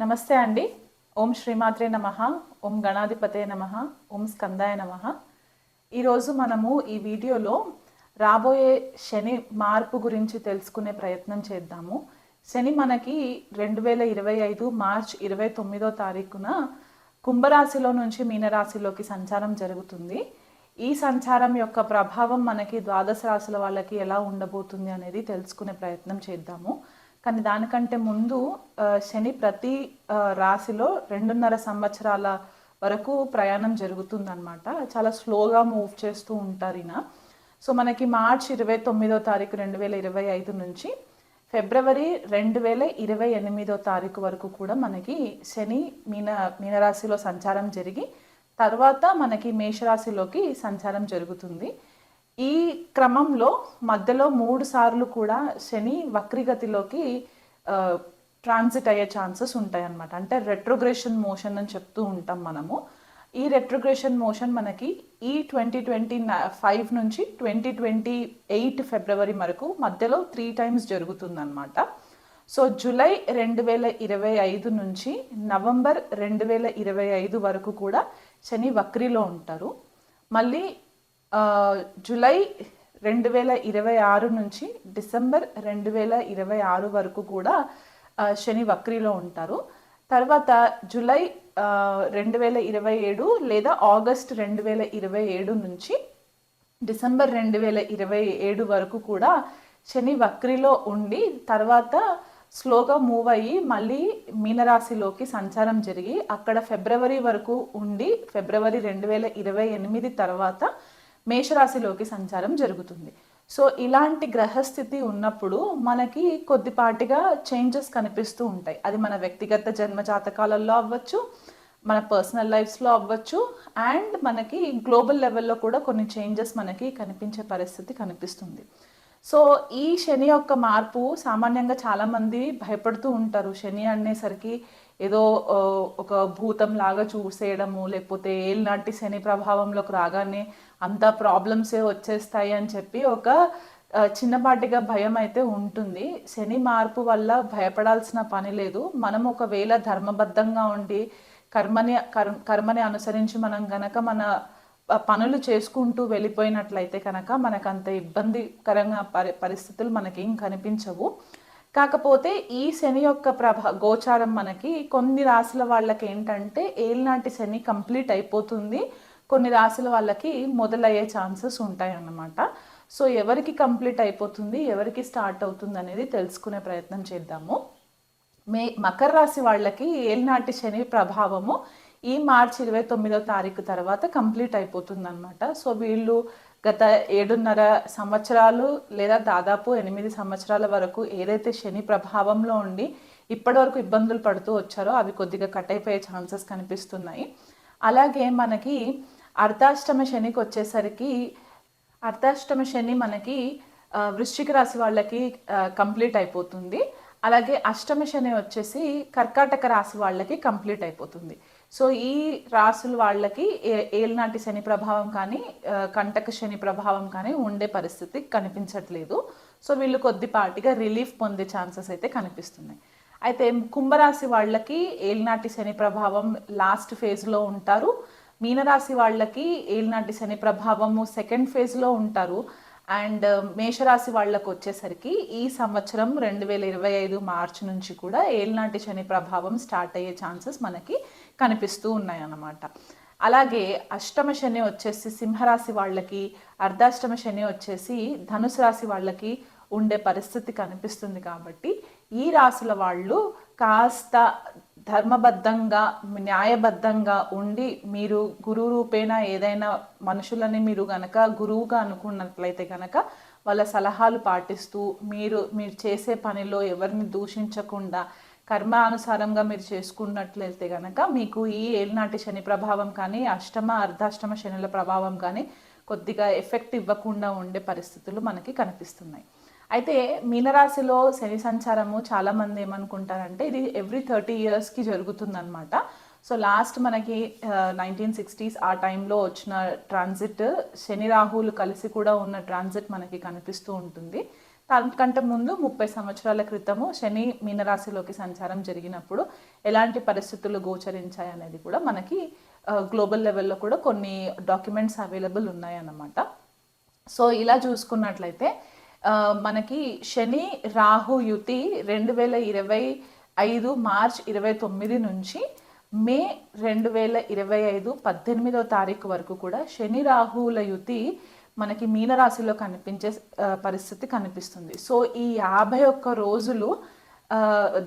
నమస్తే అండి. ఓం శ్రీమాత్రే నమః, ఓం గణాధిపతే నమః, ఓం స్కందాయ నమః. ఈరోజు మనము ఈ వీడియోలో రాబోయే శని మార్పు గురించి తెలుసుకునే ప్రయత్నం చేద్దాము. శని మనకి 2025 మార్చ్ 29వ తారీఖున కుంభరాశిలో నుంచి మీనరాశిలోకి సంచారం జరుగుతుంది. ఈ సంచారం యొక్క ప్రభావం మనకి ద్వాదశ రాశుల వాళ్ళకి ఎలా ఉండబోతుంది అనేది తెలుసుకునే ప్రయత్నం చేద్దాము. కానీ దానికంటే ముందు శని ప్రతి రాశిలో 2.5 సంవత్సరాల వరకు ప్రయాణం జరుగుతుందన్నమాట. చాలా స్లోగా మూవ్ చేస్తూ ఉంటారు ఈయన. సో మనకి మార్చ్ 29వ తారీఖు 2025 నుంచి ఫిబ్రవరి 2028వ తారీఖు వరకు కూడా మనకి శని మీనరాశిలో సంచారం జరిగి తర్వాత మనకి మేషరాశిలోకి సంచారం జరుగుతుంది. ఈ క్రమంలో మధ్యలో 3 సార్లు కూడా శని వక్రిగతిలోకి ట్రాన్సిట్ అయ్యే ఛాన్సెస్ ఉంటాయి అన్నమాట. అంటే రెట్రోగ్రెషన్ మోషన్ అని చెప్తూ ఉంటాం మనము. ఈ రెట్రోగ్రెషన్ మోషన్ మనకి ఈ 2025 నుంచి 2028 ఫిబ్రవరి వరకు మధ్యలో 3 టైమ్స్ జరుగుతుందన్నమాట. సో జూలై 2025 నుంచి నవంబర్ 2025 వరకు కూడా శని వక్రిలో ఉంటారు. మళ్ళీ జూలై 2026 నుంచి డిసెంబర్ 2026 వరకు కూడా శని వక్రిలో ఉంటారు. తర్వాత జూలై 2027 లేదా ఆగస్ట్ 2027 నుంచి డిసెంబర్ 2027 వరకు కూడా శని వక్రిలో ఉండి తర్వాత స్లోగా మూవ్ అయ్యి మళ్ళీ మీనరాశిలోకి సంచారం జరిగి అక్కడ ఫిబ్రవరి వరకు ఉండి ఫిబ్రవరి 2028 తర్వాత మేషరాశిలోకి సంచారం జరుగుతుంది. సో ఇలాంటి గ్రహస్థితి ఉన్నప్పుడు మనకి కొద్దిపాటిగా చేంజెస్ కనిపిస్తూ ఉంటాయి. అది మన వ్యక్తిగత జన్మ జాతకాలలో అవ్వచ్చు, మన పర్సనల్ లైఫ్స్లో అవ్వచ్చు, అండ్ మనకి గ్లోబల్ లెవెల్లో కూడా కొన్ని చేంజెస్ మనకి కనిపించే పరిస్థితి కనిపిస్తుంది. సో ఈ శని యొక్క మార్పు సామాన్యంగా చాలామంది భయపడుతూ ఉంటారు. శని అనేసరికి ఏదో ఒక భూతం లాగా చూసేయడము, లేకపోతే ఏళ్ళనాటి శని ప్రభావంలోకి రాగానే అంతా ప్రాబ్లమ్సే వచ్చేస్తాయి అని చెప్పి ఒక చిన్నపాటిగా భయం అయితే ఉంటుంది. శని మార్పు వల్ల భయపడాల్సిన పని లేదు. మనం ఒకవేళ ధర్మబద్ధంగా ఉండి కర్మని అనుసరించి మనం గనక మన పనులు చేసుకుంటూ వెళ్ళిపోయినట్లయితే కనుక మనకు అంత ఇబ్బందికరంగా పరిస్థితులు మనకేం కనిపించవు. కాకపోతే ఈ శని యొక్క గోచారం మనకి కొన్ని రాశుల వాళ్ళకి ఏంటంటే ఏళ్ళనాటి శని కంప్లీట్ అయిపోతుంది, కొన్ని రాశుల వాళ్ళకి మొదలయ్యే ఛాన్సెస్ ఉంటాయి అన్నమాట. సో ఎవరికి కంప్లీట్ అయిపోతుంది, ఎవరికి స్టార్ట్ అవుతుంది అనేది తెలుసుకునే ప్రయత్నం చేద్దాము. మకర రాశి వాళ్ళకి ఏళ్ళనాటి శని ప్రభావము ఈ మార్చి 29వ తారీఖు తర్వాత కంప్లీట్ అయిపోతుంది అనమాట. సో వీళ్ళు గత 7.5 సంవత్సరాలు లేదా దాదాపు 8 సంవత్సరాల వరకు ఏదైతే శని ప్రభావంలో ఉండి ఇప్పటివరకు ఇబ్బందులు పడుతూ వచ్చారో అవి కొద్దిగా కట్ అయిపోయే ఛాన్సెస్ కనిపిస్తున్నాయి. అలాగే మనకి అర్ధాష్టమ శనికి వచ్చేసరికి అర్ధాష్టమ శని మనకి వృశ్చిక రాశి వాళ్ళకి కంప్లీట్ అయిపోతుంది. అలాగే అష్టమ శని వచ్చేసి కర్కాటక రాశి వాళ్ళకి కంప్లీట్ అయిపోతుంది. సో ఈ రాశుల వాళ్ళకి ఏళ్ళనాటి శని ప్రభావం కానీ కంటక శని ప్రభావం కానీ ఉండే పరిస్థితి కనిపించట్లేదు. సో వీళ్ళు కొద్దిపాటిగా రిలీఫ్ పొందే ఛాన్సెస్ అయితే కనిపిస్తున్నాయి. అయితే కుంభరాశి వాళ్ళకి ఏళ్ళనాటి శని ప్రభావం లాస్ట్ ఫేజ్లో ఉంటారు. మీనరాశి వాళ్ళకి ఏళ్ళనాటి శని ప్రభావము సెకండ్ ఫేజ్లో ఉంటారు. అండ్ మేషరాశి వాళ్ళకు వచ్చేసరికి ఈ సంవత్సరం 2025 మార్చి నుంచి కూడా ఏళ్ళనాటి శని ప్రభావం స్టార్ట్ అయ్యే ఛాన్సెస్ మనకి కనిపిస్తూ ఉన్నాయి అన్నమాట. అలాగే అష్టమ శని వచ్చేసి సింహరాశి వాళ్ళకి, అర్ధాష్టమ శని వచ్చేసి ధనుసు రాశి వాళ్ళకి ఉండే పరిస్థితి కనిపిస్తుంది. కాబట్టి ఈ రాశుల వాళ్ళు కాస్త ధర్మబద్ధంగా న్యాయబద్ధంగా ఉండి మీరు గురువు రూపేణ ఏదైనా మనుషులని మీరు గనక గురువుగా అనుకున్నట్లయితే కనుక వాళ్ళ సలహాలు పాటిస్తూ మీరు చేసే పనిలో ఎవరిని దూషించకుండా కర్మానుసారంగా మీరు చేసుకున్నట్లయితే కనుక మీకు ఈ ఏళ్ళనాటి శని ప్రభావం కానీ అర్ధాష్టమ శనుల ప్రభావం కానీ కొద్దిగా ఎఫెక్ట్ ఇవ్వకుండా ఉండే పరిస్థితులు మనకి కనిపిస్తున్నాయి. అయితే మీనరాశిలో శని సంచారము చాలామంది ఏమనుకుంటారంటే ఇది ఎవ్రీ 30 yearsకి జరుగుతుందన్నమాట. సో లాస్ట్ మనకి 1960s ఆ టైంలో వచ్చిన ట్రాన్సిట్ శని రాహువులు కలిసి కూడా ఉన్న ట్రాన్సిట్ మనకి కనిపిస్తూ ఉంటుంది. దానికంటే ముందు 30 సంవత్సరాల క్రితము శని మీనరాశిలోకి సంచారం జరిగినప్పుడు ఎలాంటి పరిస్థితులు గోచరించాయి అనేది కూడా మనకి గ్లోబల్ లెవెల్లో కూడా కొన్ని డాక్యుమెంట్స్ అవైలబుల్ ఉన్నాయన్నమాట. సో ఇలా చూసుకున్నట్లయితే మనకి శని రాహు యుతి 2025 మార్చ్ 29 నుంచి మే 2025 18వ తారీఖు వరకు కూడా శని రాహువుల యుతి మనకి మీనరాశిలో కనిపించే పరిస్థితి కనిపిస్తుంది. సో ఈ 51 రోజులు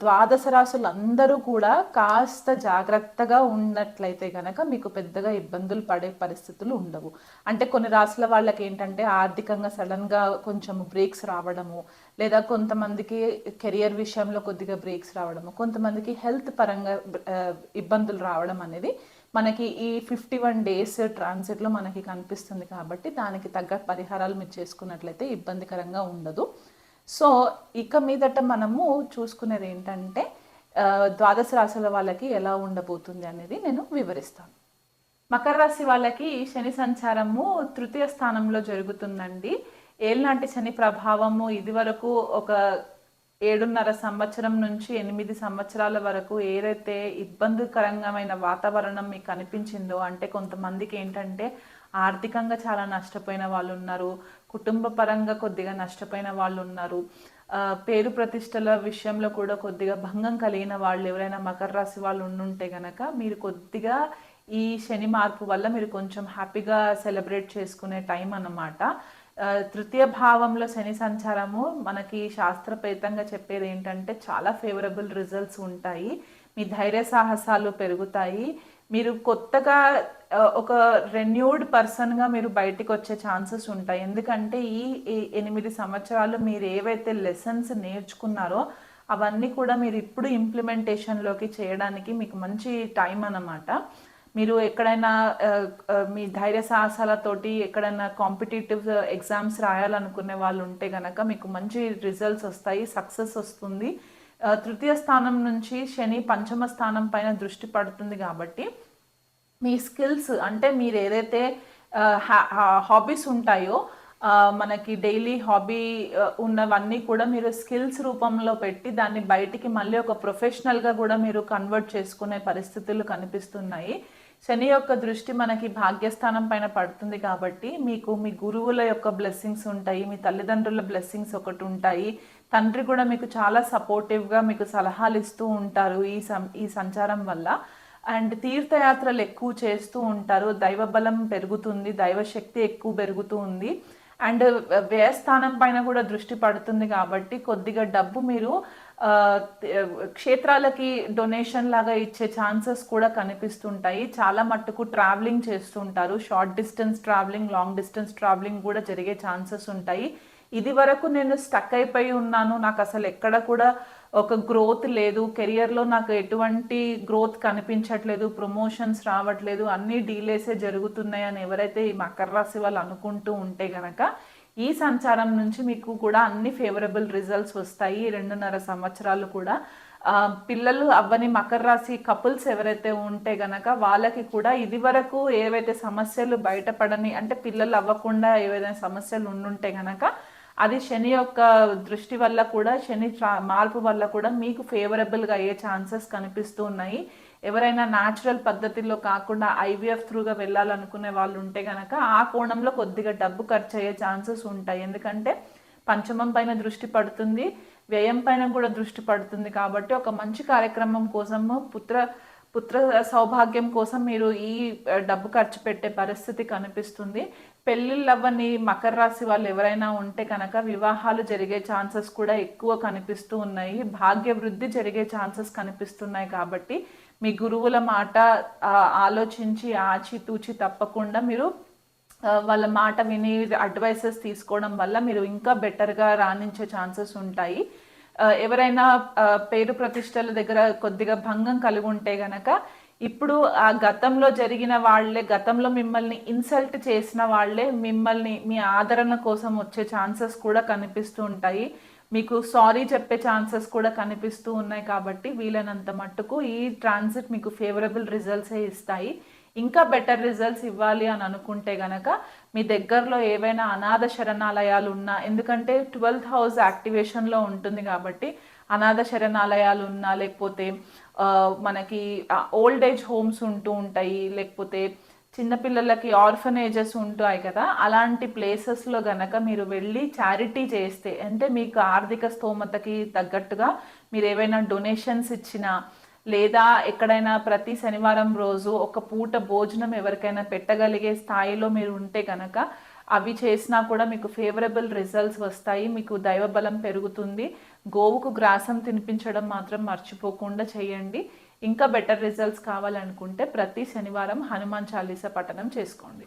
ద్వాదశ రాశులు అందరూ కూడా కాస్త జాగ్రత్తగా ఉన్నట్లయితే కనుక మీకు పెద్దగా ఇబ్బందులు పడే పరిస్థితులు ఉండవు. అంటే కొన్ని రాశుల వాళ్ళకి ఏంటంటే ఆర్థికంగా సడన్గా కొంచెం బ్రేక్స్ రావడము, లేదా కొంతమందికి కెరియర్ విషయంలో కొద్దిగా బ్రేక్స్ రావడము, కొంతమందికి హెల్త్ పరంగా ఇబ్బందులు రావడం అనేది మనకి ఈ 51 డేస్ ట్రాన్సిట్లో మనకి కనిపిస్తుంది. కాబట్టి దానికి తగ్గ పరిహారాలు మీరు చేసుకున్నట్లయితే ఇబ్బందికరంగా ఉండదు. సో ఇక మీదట మనము చూసుకునేది ఏంటంటే ద్వాదశ రాశుల వాళ్ళకి ఎలా ఉండబోతుంది అనేది నేను వివరిస్తాను. మకర రాశి వాళ్ళకి శని సంచారము తృతీయ స్థానంలో జరుగుతుందండి. ఏళ్ళనాటి శని ప్రభావము ఇది వరకు ఒక 7.5 సంవత్సరం నుంచి 8 సంవత్సరాల వరకు ఏదైతే ఇబ్బందికరంగా వాతావరణం మీకు కనిపించిందో, అంటే కొంతమందికి ఏంటంటే ఆర్థికంగా చాలా నష్టపోయిన వాళ్ళు ఉన్నారు, కుటుంబ పరంగా కొద్దిగా నష్టపోయిన వాళ్ళు ఉన్నారు, పేరు ప్రతిష్టల విషయంలో కూడా కొద్దిగా భంగం కలిగిన వాళ్ళు ఎవరైనా మకర రాశి వాళ్ళు ఉండుంటే గనక మీరు కొద్దిగా ఈ శని మార్పు వల్ల మీరు కొంచెం హ్యాపీగా సెలబ్రేట్ చేసుకునే టైం అన్నమాట. తృతీయ భావంలో శని సంచారము మనకి శాస్త్రపేతంగా చెప్పేది ఏంటంటే చాలా ఫేవరబుల్ రిజల్ట్స్ ఉంటాయి, మీ ధైర్య సాహసాలు పెరుగుతాయి, మీరు కొత్తగా ఒక రెన్యూడ్ పర్సన్గా మీరు బయటికి వచ్చే ఛాన్సెస్ ఉంటాయి. ఎందుకంటే ఈ 8 సంవత్సరాలు మీరు ఏవైతే లెసన్స్ నేర్చుకున్నారో అవన్నీ కూడా మీరు ఇప్పుడు ఇంప్లిమెంటేషన్లోకి చేయడానికి మీకు మంచి టైం అన్నమాట. మీరు ఎక్కడైనా మీ ధైర్య సాహసాలతోటి ఎక్కడైనా కాంపిటేటివ్ ఎగ్జామ్స్ రాయాలనుకునే వాళ్ళు ఉంటే కనుక మీకు మంచి రిజల్ట్స్ వస్తాయి, సక్సెస్ వస్తుంది. తృతీయ స్థానం నుంచి శని పంచమ స్థానం పైన దృష్టి పడుతుంది కాబట్టి మీ స్కిల్స్, అంటే మీరు ఏదైతే హాబీస్ ఉంటాయో మనకి డైలీ హాబీ ఉన్నవన్నీ కూడా మీరు స్కిల్స్ రూపంలో పెట్టి దాన్ని బయటికి మళ్ళీ ఒక ప్రొఫెషనల్గా కూడా మీరు కన్వర్ట్ చేసుకునే పరిస్థితులు కనిపిస్తున్నాయి. శని యొక్క దృష్టి మనకి భాగ్యస్థానం పైన పడుతుంది కాబట్టి మీకు మీ గురువుల యొక్క బ్లెస్సింగ్స్ ఉంటాయి, మీ తల్లిదండ్రుల బ్లెస్సింగ్స్ ఒకటి ఉంటాయి, తండ్రి కూడా మీకు చాలా సపోర్టివ్గా మీకు సలహాలు ఇస్తూ ఉంటారు ఈ సంచారం వల్ల. అండ్ తీర్థయాత్రలు ఎక్కువ చేస్తూ ఉంటారు, దైవ బలం పెరుగుతుంది, దైవశక్తి ఎక్కువ పెరుగుతూ ఉంది. అండ్ వ్యయస్థానం పైన కూడా దృష్టి పడుతుంది కాబట్టి కొద్దిగా డబ్బు మీరు క్షేత్రాలకి డొనేషన్ లాగా ఇచ్చే ఛాన్సెస్ కూడా కనిపిస్తుంటాయి. చాలా మట్టుకు ట్రావెలింగ్ చేస్తుంటారు, short distance travelling, long distance travelling కూడా జరిగే ఛాన్సెస్ ఉంటాయి. ఇది వరకు నేను స్టక్ అయిపోయి ఉన్నాను, నాకు అసలు ఎక్కడ కూడా ఒక గ్రోత్ లేదు, కెరియర్లో నాకు ఎటువంటి గ్రోత్ కనిపించట్లేదు, ప్రమోషన్స్ రావట్లేదు, అన్ని డీలేసే జరుగుతున్నాయి అని ఎవరైతే ఈ మకర రాశి వాళ్ళు అనుకుంటూ ఉంటే గనక ఈ సంచారం నుంచి మీకు కూడా అన్ని ఫేవరబుల్ రిజల్ట్స్ వస్తాయి. 2.5 సంవత్సరాలు కూడా పిల్లలు అవ్వని మకర రాశి కపుల్స్ ఎవరైతే ఉంటే గనక వాళ్ళకి కూడా ఇది వరకు ఏవైతే సమస్యలు బయటపడని, అంటే పిల్లలు అవ్వకుండా ఏవైనా సమస్యలు ఉండుంటే గనక అది శని యొక్క దృష్టి వల్ల కూడా, శని మార్పు వల్ల కూడా మీకు ఫేవరబుల్గా అయ్యే ఛాన్సెస్ కనిపిస్తూ ఉన్నాయి. ఎవరైనా న్యాచురల్ పద్ధతిలో కాకుండా IVF త్రూగా వెళ్ళాలనుకునే వాళ్ళు ఉంటే కనుక ఆ కోణంలో కొద్దిగా డబ్బు ఖర్చు అయ్యే ఛాన్సెస్ ఉంటాయి. ఎందుకంటే పంచమం పైన దృష్టి పడుతుంది, వ్యయం పైన కూడా దృష్టి పడుతుంది. కాబట్టి ఒక మంచి కార్యక్రమం కోసము పుత్ర సౌభాగ్యం కోసం మీరు ఈ డబ్బు ఖర్చు పెట్టే పరిస్థితి కనిపిస్తుంది. పెళ్ళిళ్ళు అవ్వని మకర రాశి వాళ్ళు ఎవరైనా ఉంటే కనుక వివాహాలు జరిగే ఛాన్సెస్ కూడా ఎక్కువ కనిపిస్తూ ఉన్నాయి, భాగ్య వృద్ధి జరిగే ఛాన్సెస్ కనిపిస్తున్నాయి. కాబట్టి మీ గురువుల మాట ఆలోచించి ఆచితూచి తప్పకుండా మీరు వాళ్ళ మాట విని అడ్వైసెస్ తీసుకోవడం వల్ల మీరు ఇంకా బెటర్గా రాణించే ఛాన్సెస్ ఉంటాయి. ఎవరైనా పేరు ప్రతిష్టల దగ్గర కొద్దిగా భంగం కలిగి ఉంటే గనక ఇప్పుడు ఆ గతంలో జరిగిన వాళ్ళే, గతంలో మిమ్మల్ని ఇన్సల్ట్ చేసిన వాళ్ళే మిమ్మల్ని మీ ఆదరణ కోసం వచ్చే ఛాన్సెస్ కూడా కనిపిస్తూ ఉంటాయి, మీకు సారీ చెప్పే ఛాన్సెస్ కూడా కనిపిస్తూ ఉన్నాయి. కాబట్టి వీలైనంత మట్టుకు ఈ ట్రాన్సిట్ మీకు ఫేవరబుల్ రిజల్ట్సే ఇస్తాయి. ఇంకా బెటర్ రిజల్ట్స్ ఇవ్వాలి అని అనుకుంటే గనక మీ దగ్గరలో ఏవైనా అనాథ శరణాలయాలు ఉన్నా, ఎందుకంటే 12th హౌస్ యాక్టివేషన్లో ఉంటుంది కాబట్టి అనాథ శరణాలయాలు ఉన్నా, లేకపోతే మనకి ఓల్డ్ ఏజ్ హోమ్స్ ఉంటూ ఉంటాయి, లేకపోతే చిన్నపిల్లలకి ఆర్ఫనేజెస్ ఉంటాయి కదా, అలాంటి ప్లేసెస్లో గనక మీరు వెళ్ళి చారిటీ చేస్తే, అంటే మీకు ఆర్థిక స్తోమతకి తగ్గట్టుగా మీరు ఏవైనా డొనేషన్స్ ఇచ్చినా, లేదా ఎక్కడైనా ప్రతి శనివారం రోజు ఒక పూట భోజనం ఎవరికైనా పెట్టగలిగే స్థాయిలో మీరు ఉంటే కనుక అవి చేసినా కూడా మీకు ఫేవరబుల్ రిజల్ట్స్ వస్తాయి, మీకు దైవబలం పెరుగుతుంది. గోవుకు గ్రాసం తినిపించడం మాత్రం మర్చిపోకుండా చేయండి. ఇంకా బెటర్ రిజల్ట్స్ కావాలనుకుంటే ప్రతి శనివారం హనుమాన్ చాలీసా పఠనం చేసుకోండి.